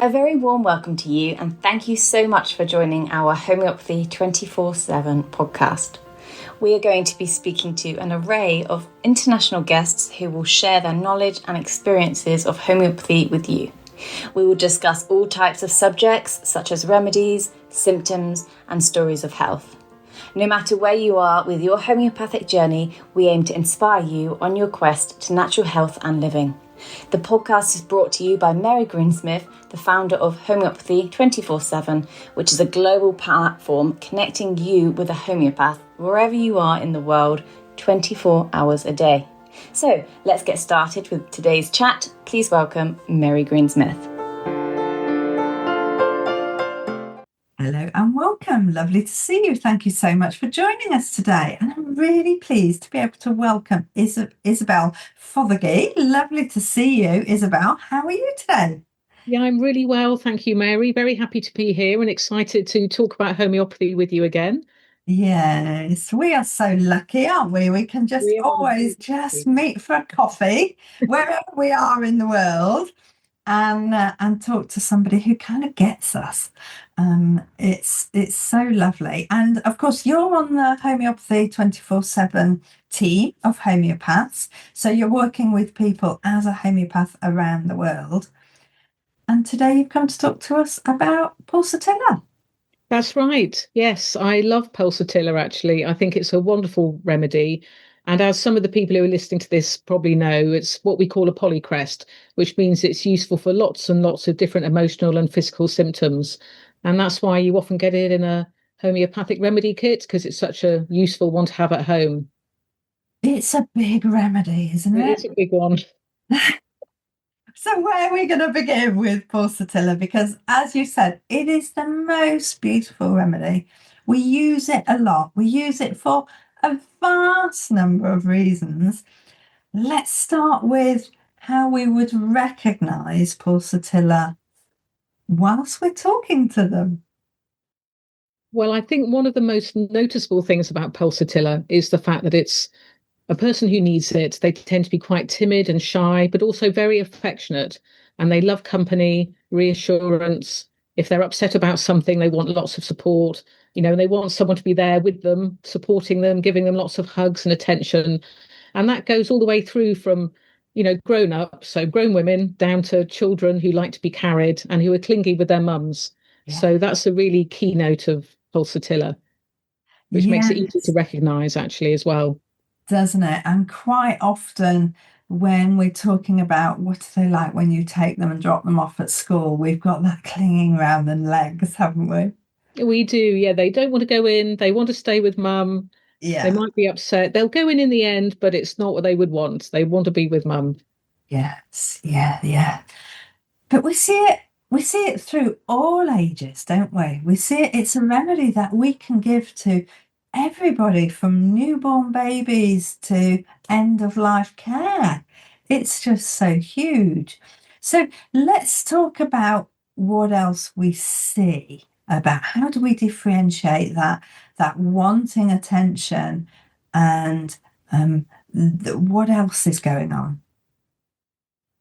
A very warm welcome to you, and thank you so much for joining our Homeopathy 24/7 podcast. We are going to be speaking to an array of international guests who will share their knowledge and experiences of homeopathy with you. We will discuss all types of subjects such as remedies, symptoms, and stories of health. No matter where you are with your homeopathic journey, we aim to inspire you on your quest to natural health and living. The podcast is brought to you by Mary Greensmith, the founder of Homeopathy 24/7, which is a global platform connecting you with a homeopath wherever you are in the world, 24 hours a day. So let's get started with today's chat. Please welcome Mary Greensmith. Hello and welcome. Lovely to see you. Thank you so much for joining us today. And I'm really pleased to be able to welcome Isobel Fothergill. Lovely to see you, Isobel. How are you today? Yeah, I'm really well. Thank you, Mary. Very happy to be here and excited to talk about homeopathy with you again. Yes, we are so lucky, aren't we? We can always meet for a coffee wherever we are in the world. And talk to somebody who kind of gets us. It's so lovely. And of course, you're on the Homeopathy 24/7 team of homeopaths. So you're working with people as a homeopath around the world. And today you've come to talk to us about Pulsatilla. That's right. Yes, I love Pulsatilla, actually. I think it's a wonderful remedy. And as some of the people who are listening to this probably know, it's what we call a Polycrest, which means it's useful for lots and lots of different emotional and physical symptoms. And that's why you often get it in a homeopathic remedy kit, because it's such a useful one to have at home. It's a big remedy, isn't it? It's a big one. So where are we going to begin with Pulsatilla? Because as you said, it is the most beautiful remedy. We use it a lot. We use it for a vast number of reasons. Let's start with how we would recognise Pulsatilla whilst we're talking to them. Well, I think one of the most noticeable things about Pulsatilla is the fact that it's a person who needs it. They tend to be quite timid and shy, but also very affectionate. And they love company, reassurance. If they're upset about something, they want lots of support. They want someone to be there with them, supporting them, giving them lots of hugs and attention. And that goes all the way through from, grown up, so grown women, down to children who like to be carried and who are clingy with their mums. Yeah. So that's a really keynote of Pulsatilla, which makes it easy to recognise, actually, as well. Doesn't it? And quite often when we're talking about what do they like when you take them and drop them off at school, we've got that clinging around the legs, haven't we? We do, yeah. They don't want to go in. They want to stay with mum. Yeah. They might be upset. They'll go in the end, but it's not what they would want. They want to be with mum. Yes, yeah. But we see it through all ages, don't we? We see it's a remedy that we can give to everybody from newborn babies to end of life care. It's just so huge. So let's talk about what else we see about how do we differentiate that wanting attention and what else is going on?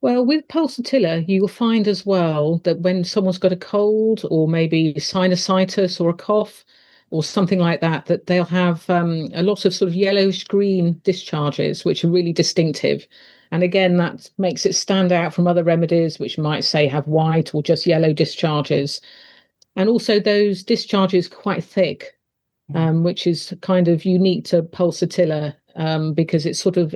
Well, with Pulsatilla, you will find as well that when someone's got a cold or maybe sinusitis or a cough or something like that, that they'll have a lot of sort of yellowish green discharges, which are really distinctive. And again, that makes it stand out from other remedies, which might say have white or just yellow discharges. And also those discharges quite thick, which is kind of unique to Pulsatilla, because it sort of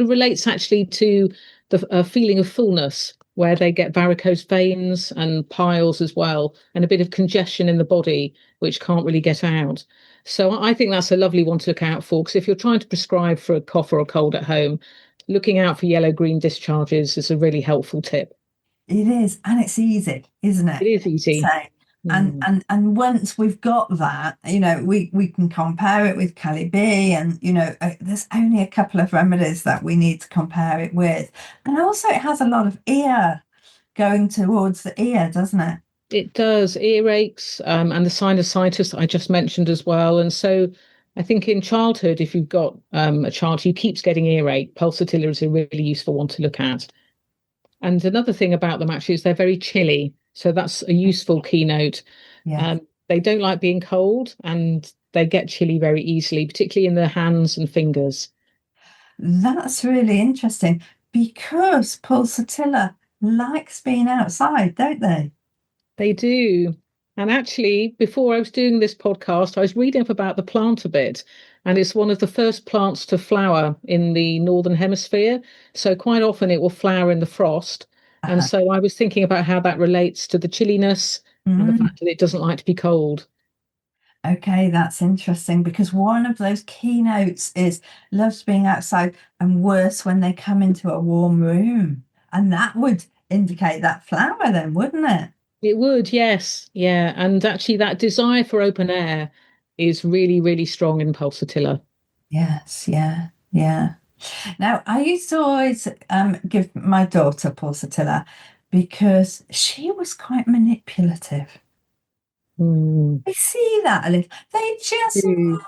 relates actually to the feeling of fullness, where they get varicose veins and piles as well, and a bit of congestion in the body, which can't really get out. So I think that's a lovely one to look out for, because if you're trying to prescribe for a cough or a cold at home, looking out for yellow-green discharges is a really helpful tip. It is, and it's easy, isn't it? It is easy. So, and once we've got that, we can compare it with Cali B, and there's only a couple of remedies that we need to compare it with, and also it has a lot of ear going towards the ear, doesn't it? It does. Earaches and the sinusitis that I just mentioned as well. And so I think in childhood, if you've got a child who keeps getting earache, Pulsatilla is a really useful one to look at. And another thing about them actually is they're very chilly. So that's a useful keynote. Yes. They don't like being cold, and they get chilly very easily, particularly in their hands and fingers. That's really interesting because Pulsatilla likes being outside, don't they? They do. And actually, before I was doing this podcast, I was reading up about the plant a bit, and it's one of the first plants to flower in the Northern Hemisphere. So quite often it will flower in the frost. And Uh-huh. so I was thinking about how that relates to the chilliness and the Mm. fact that it doesn't like to be cold. Okay, that's interesting because one of those keynotes is loves being outside and worse when they come into a warm room. And that would indicate that flower then, wouldn't it? It would, yes. Yeah. And actually, that desire for open air is really, really strong in Pulsatilla. Yes, yeah, yeah. Now, I used to always give my daughter Pulsatilla because she was quite manipulative. Mm. I see that a little. They just know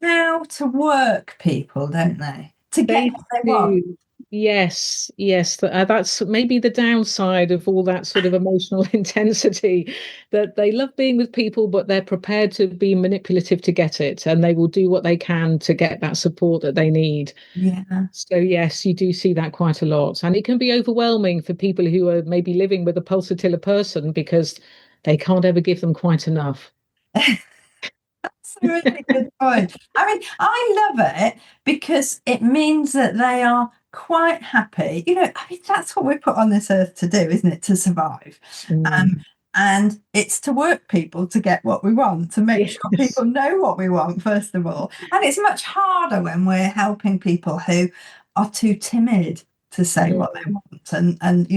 how to work people, don't they? To get They what they want. do. Yes, yes. That's maybe the downside of all that sort of emotional intensity, that they love being with people, but they're prepared to be manipulative to get it, and they will do what they can to get that support that they need. Yeah. So, yes, you do see that quite a lot. And it can be overwhelming for people who are maybe living with a pulsatilla person because they can't ever give them quite enough. That's a really good point. I mean, I love it because it means that they are quite happy. I mean, that's what we're put on this earth to do, isn't it? To survive. Um, Mm. and it's to work people to get what we want, to make sure Yes. people know what we want, first of all. And it's much harder when we're helping people who are too timid to say what they Mm. want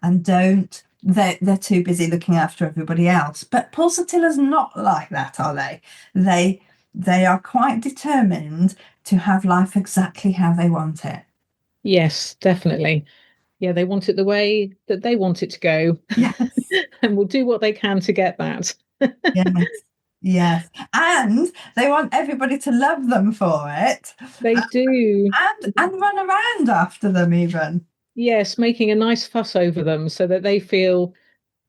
and don't they're too busy looking after everybody else. But Pulsatilla's not like that, are they? They they are quite determined to have life exactly how they want it. Yes, definitely. Yeah, they want it the way that they want it to go, Yes, and will do what they can to get that. yes, yes. And they want everybody to love them for it They do. and run around after them even. Yes, making a nice fuss over them so that they feel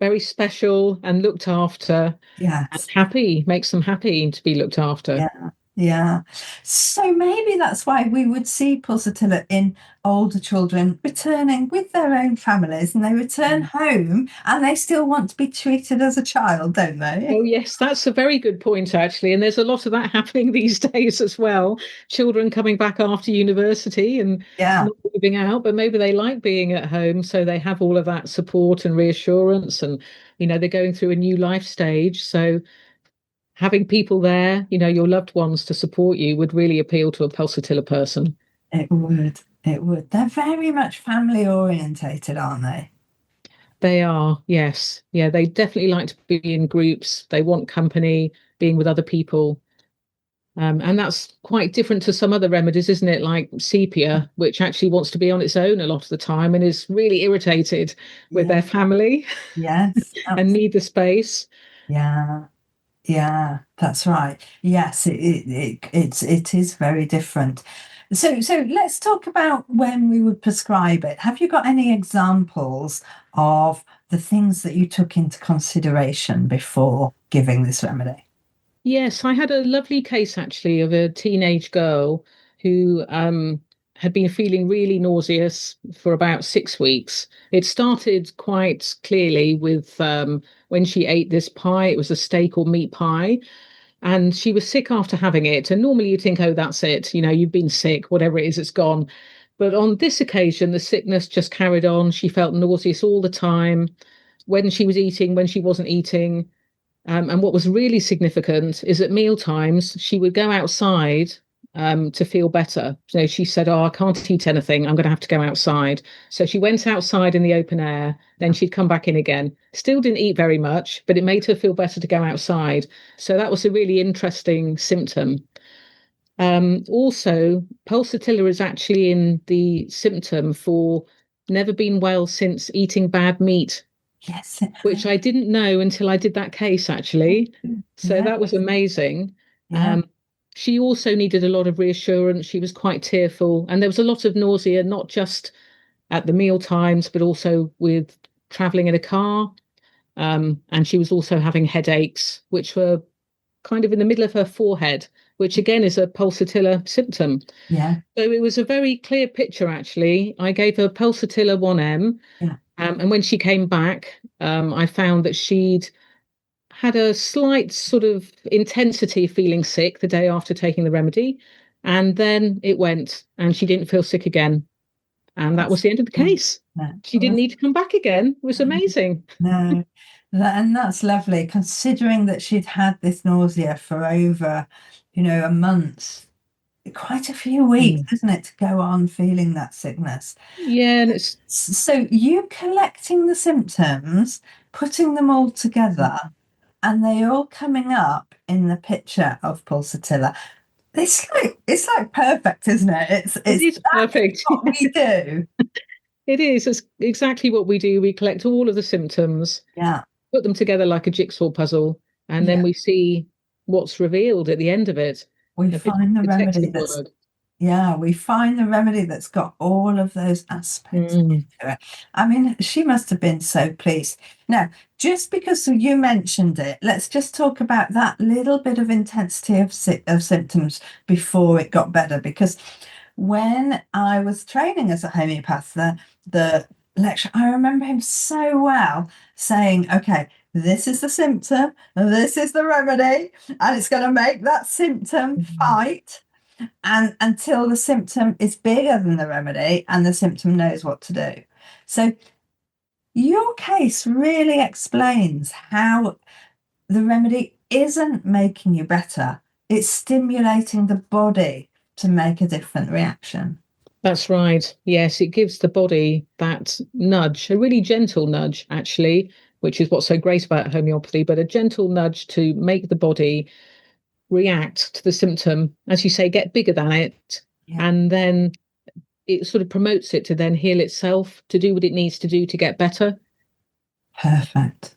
very special and looked after and Yes. happy, makes them happy to be looked after. Yeah, yeah. So maybe that's why we would see Pulsatilla in older children returning with their own families and they return home and they still want to be treated as a child, don't they? Oh, yes, that's a very good point, actually. And there's a lot of that happening these days as well. Children coming back after university and Yeah, not moving out, but maybe they like being at home. So they have all of that support and reassurance. And, they're going through a new life stage. So having people there, your loved ones to support you would really appeal to a pulsatilla person. it would. It would. They're very much family orientated, aren't they? They are, yes. Yeah, they definitely like to be in groups. They want company, being with other people. And that's quite different to some other remedies, isn't it? Like sepia, which actually wants to be on its own a lot of the time and is really irritated with Yeah. their family Yes. and need the space. Yeah. Yeah, that's right. Yes, it is very different. So let's talk about when we would prescribe it. Have you got any examples of the things that you took into consideration before giving this remedy? Yes, I had a lovely case actually of a teenage girl who had been feeling really nauseous for about 6 weeks. It started quite clearly with when she ate this pie. It was a steak or meat pie, and she was sick after having it. And normally you'd think, oh, that's it. You've been sick, whatever it is, it's gone. But on this occasion, the sickness just carried on. She felt nauseous all the time when she was eating, when she wasn't eating. And what was really significant is at meal times, she would go outside to feel better. So she said, oh, I can't eat anything. I'm going to have to go outside. So she went outside in the open air. Then she'd come back in again. Still didn't eat very much, but it made her feel better to go outside. So that was a really interesting symptom. Also, pulsatilla is actually in the symptom for never been well since eating bad meat, Yes. which I didn't know until I did that case, actually. So Yeah, that was amazing. yeah, Um, she also needed a lot of reassurance. She was quite tearful, and there was a lot of nausea, not just at the meal times, but also with traveling in a car. And she was also having headaches, which were kind of in the middle of her forehead, which again is a pulsatilla symptom. Yeah. So it was a very clear picture, actually. I gave her pulsatilla 1M. Yeah. And when she came back, I found that she'd had a slight sort of intensity of feeling sick the day after taking the remedy. And then it went, and she didn't feel sick again. And that was the end of the case. No. She didn't need to come back again. It was amazing. No. And that's lovely, considering that she'd had this nausea for over, a month, quite a few weeks, isn't it, to go on feeling that sickness. Yeah, and it's So you collecting the symptoms, putting them all together, and they all coming up in the picture of Pulsatilla. It's like perfect, isn't it? it is perfect. What we do. It is. It's exactly what we do. We collect all of the symptoms, Yeah. put them together like a jigsaw puzzle, and then we see what's revealed at the end of it. We A find the remedy detective that's word. we find the remedy that's got all of those aspects into it. I mean, she must have been so pleased. Now, just because you mentioned it, let's just talk about that little bit of intensity of symptoms before it got better. Because when I was training as a homeopath, the lecturer, I remember him so well saying, okay, this is the symptom, this is the remedy, and it's going to make that symptom fight. And until the symptom is bigger than the remedy and the symptom knows what to do. So your case really explains how the remedy isn't making you better. It's stimulating the body to make a different reaction. That's right. Yes, it gives the body that nudge, a really gentle nudge, actually, which is what's so great about homeopathy, but a gentle nudge to make the body react to the symptom, as you say, get bigger than it, and then it sort of promotes it to then heal itself, to do what it needs to do to get better. Perfect.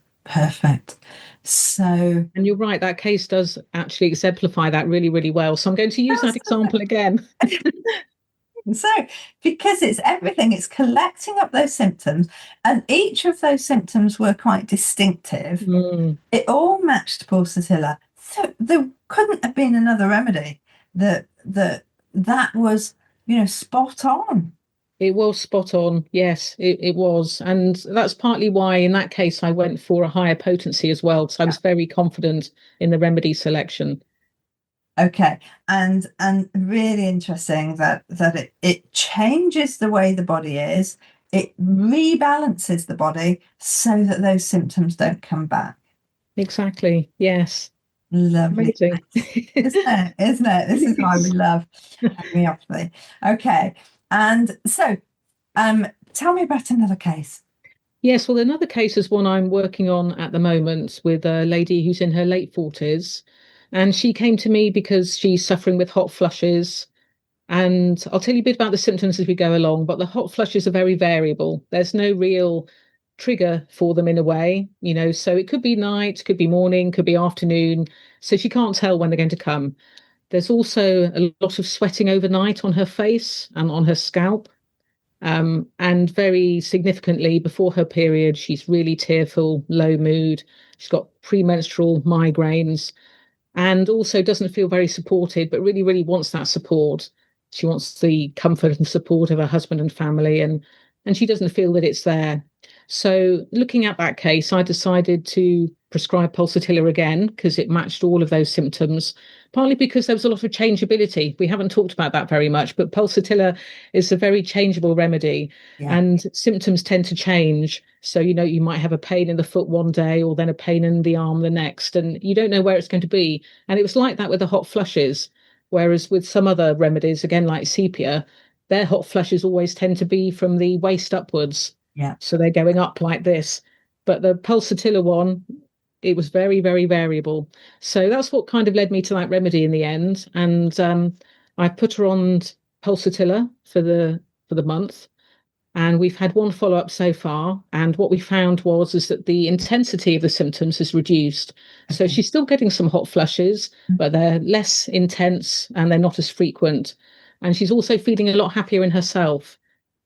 So, and you're right, that case does actually exemplify that really, really well. So I'm going to use that example again. So, because it's everything, it's collecting up those symptoms, and each of those symptoms were quite distinctive. It all matched Pulsatilla. So there couldn't have been another remedy that was, spot on. It was spot on. Yes, it was. And that's partly why in that case I went for a higher potency as well, because I was very confident in the remedy selection. Okay, and really interesting that it changes the way the body is. It rebalances the body so that those symptoms don't come back. Exactly. Yes. Lovely. Amazing. Isn't it? This is why we love homeopathy. Okay, and so tell me about another case. Yes, well, another case is one I'm working on at the moment with a lady who's in her late 40s. And she came to me because she's suffering with hot flushes. And I'll tell you a bit about the symptoms as we go along, but the hot flushes are very variable. There's no real trigger for them in a way, so it could be night, could be morning, could be afternoon. So she can't tell when they're going to come. There's also a lot of sweating overnight on her face and on her scalp. And very significantly, before her period, she's really tearful, low mood. She's got premenstrual migraines, and also doesn't feel very supported, but really, really wants that support. She wants the comfort and support of her husband and family, and she doesn't feel that it's there. So looking at that case, I decided to prescribe Pulsatilla again because it matched all of those symptoms, partly because there was a lot of changeability. We haven't talked about that very much, but Pulsatilla is a very changeable remedy, and symptoms tend to change. So, you might have a pain in the foot one day or then a pain in the arm the next, and you don't know where it's going to be. And it was like that with the hot flushes, whereas with some other remedies, again, like Sepia, their hot flushes always tend to be from the waist upwards. Yeah. So they're going up like this. But the Pulsatilla one, it was very, very variable. So that's what kind of led me to that remedy in the end. And I put her on Pulsatilla for the month. And we've had one follow-up so far. And what we found is that the intensity of the symptoms has reduced. Okay. So she's still getting some hot flushes, but they're less intense and they're not as frequent. And she's also feeling a lot happier in herself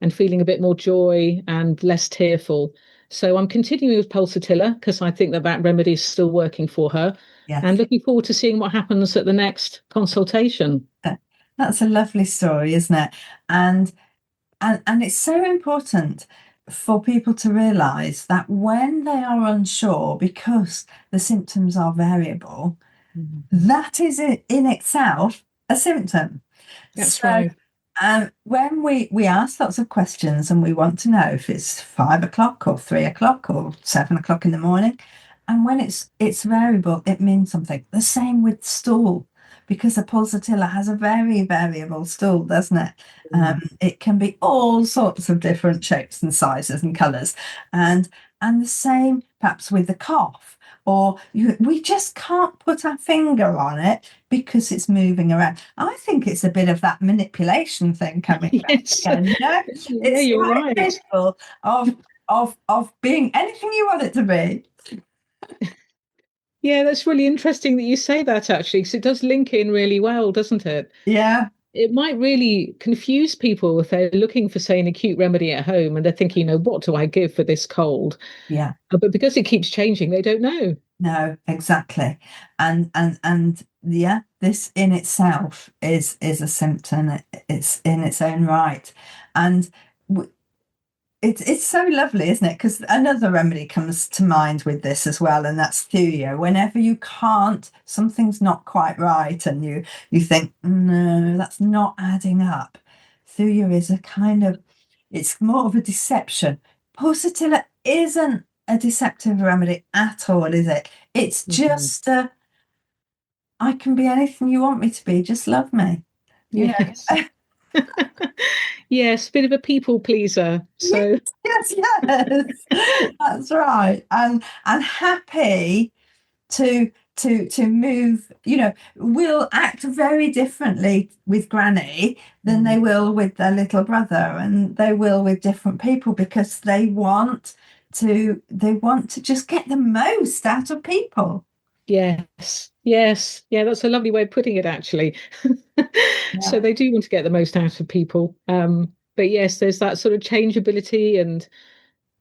and feeling a bit more joy and less tearful. So I'm continuing with Pulsatilla because I think that remedy is still working for her, and Yes. looking forward to seeing what happens at the next consultation. That's a lovely story, isn't it? And and it's so important for people to realize that when they are unsure, because the symptoms are variable, that is in itself a symptom. That's So right. when we ask lots of questions and we want to know if it's 5 o'clock or 3 o'clock or 7 o'clock in the morning, and when it's variable, it means something. The same with stool, because a pulsatilla has a very variable stool, doesn't it? It can be all sorts of different shapes and sizes and colours, and the same perhaps with the cough. Or we just can't put our finger on it because it's moving around. I think it's a bit of that manipulation thing coming back Yes. again. You know, Yeah, it's you're quite right. capable of being anything you want it to be. Yeah, that's really interesting that you say that actually, because it does link in really well, doesn't it? Yeah, It might really confuse people if they're looking for, say, an acute remedy at home and they're thinking, what do I give for this cold? yeah. But because it keeps changing, they don't know. No, exactly. And yeah, this in itself is a symptom. It's in its own right. And it's so lovely, isn't it? Because another remedy comes to mind with this as well, and that's Thuja. Whenever you can't, something's not quite right, and you think, no, that's not adding up. Thuja is a kind of, it's more of a deception. Pulsatilla isn't a deceptive remedy at all, is it? It's Mhm. just I can be anything you want me to be, just love me. You Yes. know. Yes, bit of a people pleaser. Yes, So, yes, yes. That's right. And happy to move, will act very differently with Granny than they will with their little brother, and they will with different people because they want to just get the most out of people. yes, yes. Yeah, that's a lovely way of putting it, actually. So Yeah. they do want to get the most out of people. But yes, there's that sort of changeability and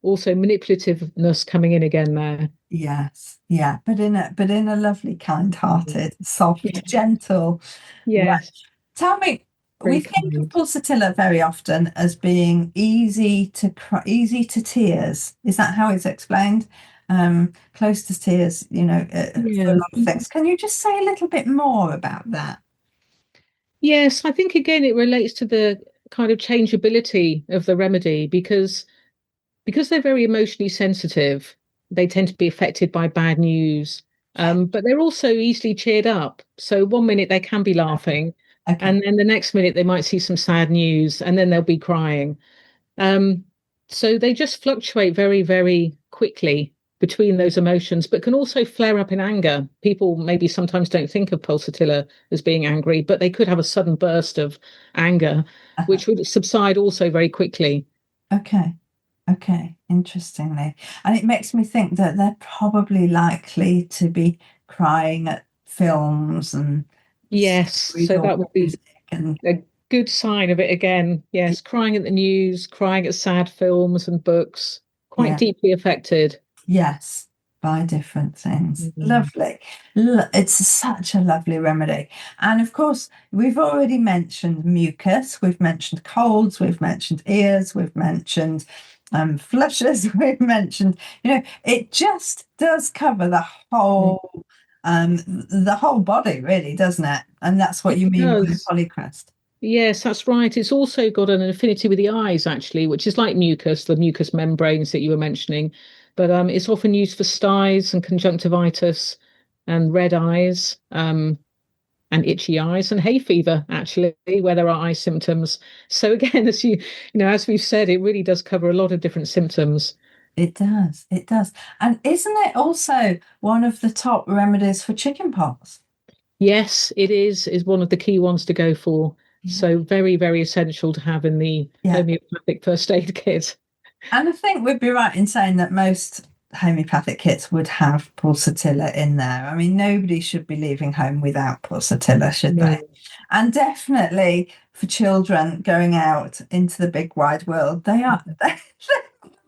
also manipulativeness coming in again there. Yes, yeah, but in a lovely, Mhm. kind-hearted, soft, Yeah. gentle way. Yes, Tell me, we very think of kind. pulsatilla very often as being easy to tears. Is that how it's explained? Close to tears, for a Yeah. lot of things. Can you just say a little bit more about that? Yes, I think again it relates to the kind of changeability of the remedy because they're very emotionally sensitive, they tend to be affected by bad news. But they're also easily cheered up. So one minute they can be laughing, Okay, and then the next minute they might see some sad news, and then they'll be crying. Um, so they just fluctuate very, very quickly between those emotions, but can also flare up in anger. People maybe sometimes don't think of pulsatilla as being angry, but they could have a sudden burst of anger, uh-huh. which would subside also very quickly. Okay, okay, interestingly. And it makes me think that they're probably likely to be crying at films and Yes, series so or that would be music and a good sign of it again. Yes, crying at the news, crying at sad films and books, quite yeah. deeply affected. Yes, buy different things. Mhm. Lovely. It's such a lovely remedy. And of course, we've already mentioned mucus, we've mentioned colds, we've mentioned ears, we've mentioned flushes, we've mentioned, it just does cover the whole body, really, doesn't it? And that's what It you mean by does. polycrest. Yes, that's right. It's also got an affinity with the eyes, actually, which is like mucus, the mucous membranes that you were mentioning. But it's often used for styes and conjunctivitis and red eyes, and itchy eyes and hay fever, actually, where there are eye symptoms. So again, as we've said, it really does cover a lot of different symptoms. It does, it does. And isn't it also one of the top remedies for chickenpox? Yes, it is one of the key ones to go for. Yeah. So very, very essential to have in the Yeah. homeopathic first aid kit. And I think we'd be right in saying that most homeopathic kits would have pulsatilla in there. I mean, nobody should be leaving home without pulsatilla, should they? No. And definitely for children going out into the big wide world, they are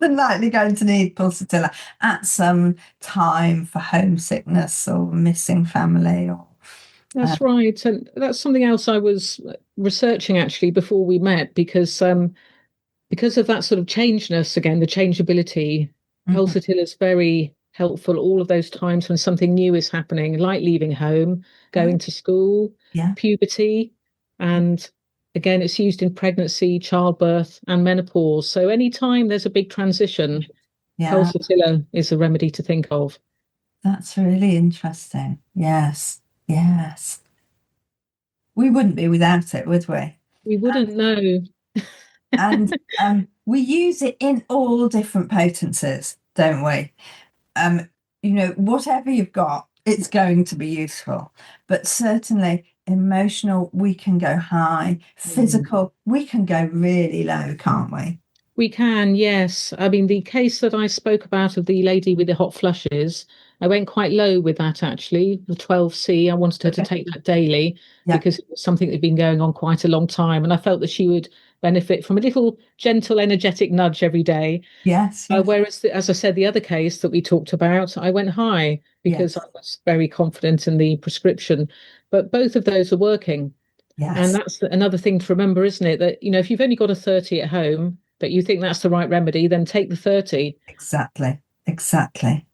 than likely going to need Pulsatilla at some time for homesickness or missing family or That's right. And that's something else I was researching actually before we met, because of that sort of changeness, again, the changeability. Mhm. Pulsatilla is very helpful all of those times when something new is happening, like leaving home, going to school, Yeah. puberty, and again, it's used in pregnancy, childbirth, and menopause. So anytime there's a big transition, Yeah. Pulsatilla is a remedy to think of. That's really interesting. Yes. Yes. We wouldn't be without it, would we? We wouldn't know. And we use it in all different potencies, don't we? Um, whatever you've got, it's going to be useful. But certainly emotional, we can go high. Physical, we can go really low, can't we? We can, yes. I mean, the case that I spoke about of the lady with the hot flushes, I went quite low with that actually, the 12C. I wanted her to take that daily Yeah. because it was something that had been going on quite a long time. And I felt that she would benefit from a little gentle, energetic nudge every day. Yes. Whereas, as I said, the other case that we talked about, I went high because Yes. I was very confident in the prescription. But both of those are working. And Yes. that's another thing to remember, isn't it? That, if you've only got a 30 at home, but you think that's the right remedy, then take the 30. Exactly. Exactly.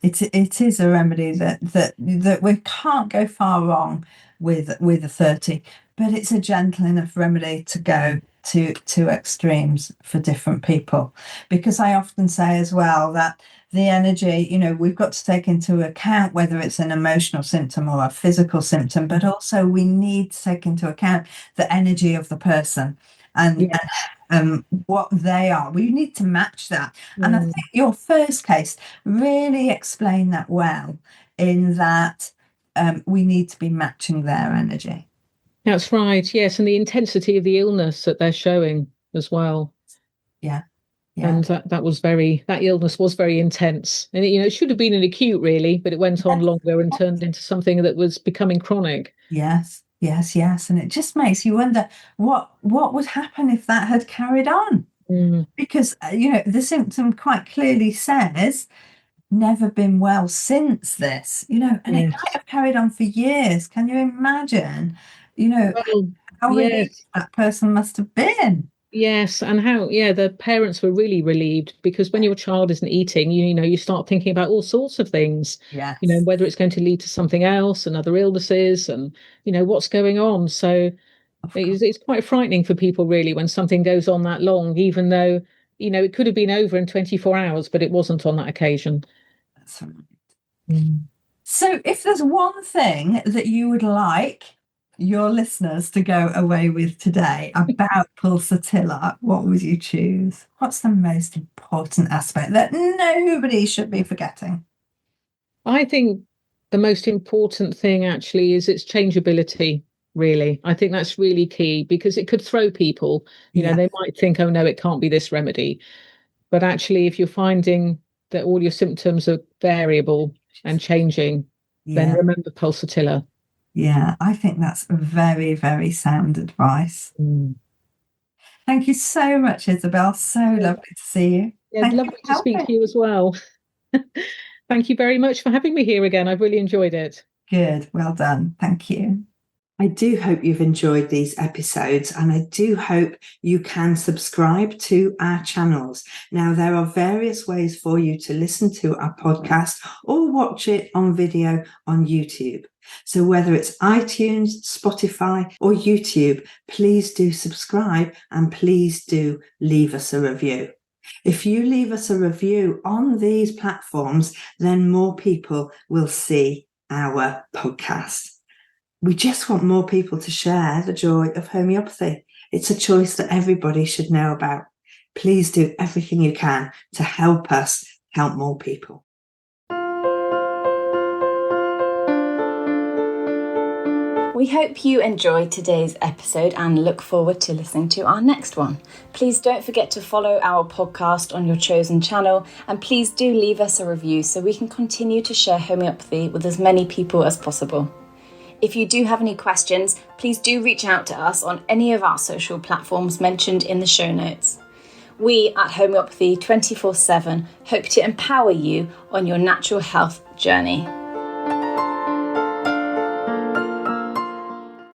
It is a remedy that we can't go far wrong with a 30, but it's a gentle enough remedy to go to extremes for different people. Because I often say as well that the energy, we've got to take into account whether it's an emotional symptom or a physical symptom, but also we need to take into account the energy of the person and, Yeah. what they are. We need to match that. And I Mm. think your first case really explained that well, in that we need to be matching their energy. That's right. Yes. And the intensity of the illness that they're showing as well. Yeah. Yeah. And that illness was very intense. And, it should have been an acute, really, but it went on longer and turned into something that was becoming chronic. Yes. Yes. Yes. And it just makes you wonder what would happen if that had carried on. Mm. Because, the symptom quite clearly says never been well since this, and it might Yes. have carried on for years. Can you imagine, Well, how relieved yes. that person must have been? Yes, and how, yeah, the parents were really relieved because when your child isn't eating, you start thinking about all sorts of things, Yes, whether it's going to lead to something else and other illnesses and, what's going on. So of course. it's quite frightening for people, really, when something goes on that long, even though, it could have been over in 24 hours, but it wasn't on that occasion. That's right. Mm. So, if there's one thing that you would like your listeners to go away with today about Pulsatilla, what would you choose? What's the most important aspect that nobody should be forgetting? I think the most important thing actually is its changeability, really. I think that's really key because it could throw people. Yeah. They might think, oh no, it can't be this remedy. But actually, if you're finding that all your symptoms are variable and changing, then Yeah. remember Pulsatilla. Yeah. I think that's very, very sound advice. Mm. Thank you so much, Isabel. So lovely to see you. Yeah, Thank you lovely for to speak helping. to you as well. Thank you very much for having me here again. I've really enjoyed it. Good. Well done. Thank you. I do hope you've enjoyed these episodes, and I do hope you can subscribe to our channels. Now, there are various ways for you to listen to our podcast or watch it on video on YouTube. So whether it's iTunes, Spotify, or YouTube, please do subscribe and please do leave us a review. If you leave us a review on these platforms, then more people will see our podcast. We just want more people to share the joy of homeopathy. It's a choice that everybody should know about. Please do everything you can to help us help more people. We hope you enjoyed today's episode and look forward to listening to our next one. Please don't forget to follow our podcast on your chosen channel, and please do leave us a review so we can continue to share homeopathy with as many people as possible. If you do have any questions, please do reach out to us on any of our social platforms mentioned in the show notes. We at Homeopathy 24/7 hope to empower you on your natural health journey.